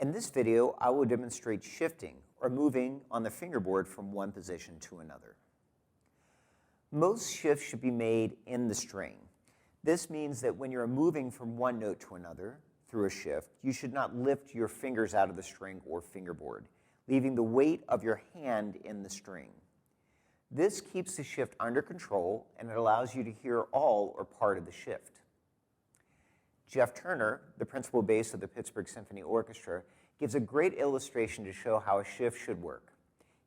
In this video, I will demonstrate shifting or moving on the fingerboard from one position to another. Most shifts should be made in the string. This means that when you're moving from one note to another through a shift, you should not lift your fingers out of the string or fingerboard, leaving the weight of your hand in the string. This keeps the shift under control and it allows you to hear all or part of the shift. Jeff Turner, the principal bass of the Pittsburgh Symphony Orchestra, gives a great illustration to show how a shift should work.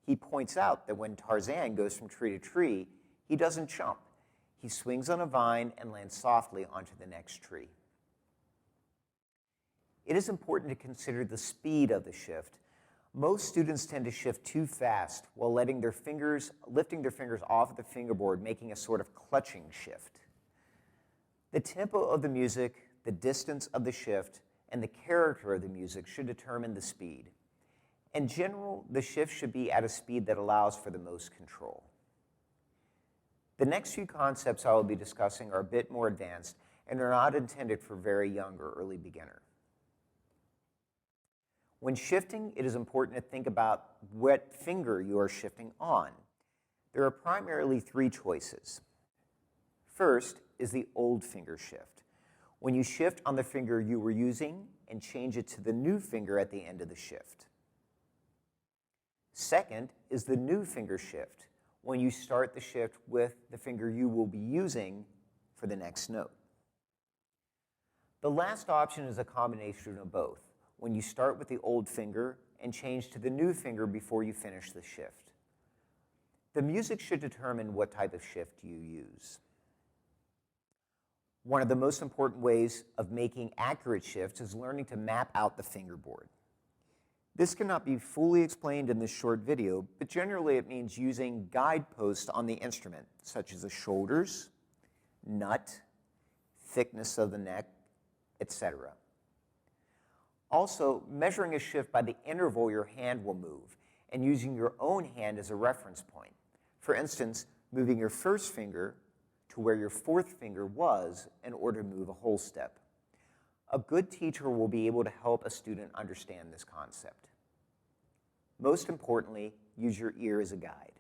He points out that when Tarzan goes from tree to tree, he doesn't jump. He swings on a vine and lands softly onto the next tree. It is important to consider the speed of the shift. Most students tend to shift too fast while lifting their fingers off of the fingerboard, making a sort of clutching shift. The tempo of the music, the distance of the shift, and the character of the music should determine the speed. In general, the shift should be at a speed that allows for the most control. The next few concepts I will be discussing are a bit more advanced and are not intended for very young or early beginner. When shifting, it is important to think about what finger you are shifting on. There are primarily three choices. First is the old finger shift, when you shift on the finger you were using and change it to the new finger at the end of the shift. Second is the new finger shift, when you start the shift with the finger you will be using for the next note. The last option is a combination of both, when you start with the old finger and change to the new finger before you finish the shift. The music should determine what type of shift you use. One of the most important ways of making accurate shifts is learning to map out the fingerboard. This cannot be fully explained in this short video, but generally it means using guideposts on the instrument, such as the shoulders, nut, thickness of the neck, etc. Also, measuring a shift by the interval your hand will move and using your own hand as a reference point. For instance, moving your first finger to where your fourth finger was in order to move a whole step. A good teacher will be able to help a student understand this concept. Most importantly, use your ear as a guide.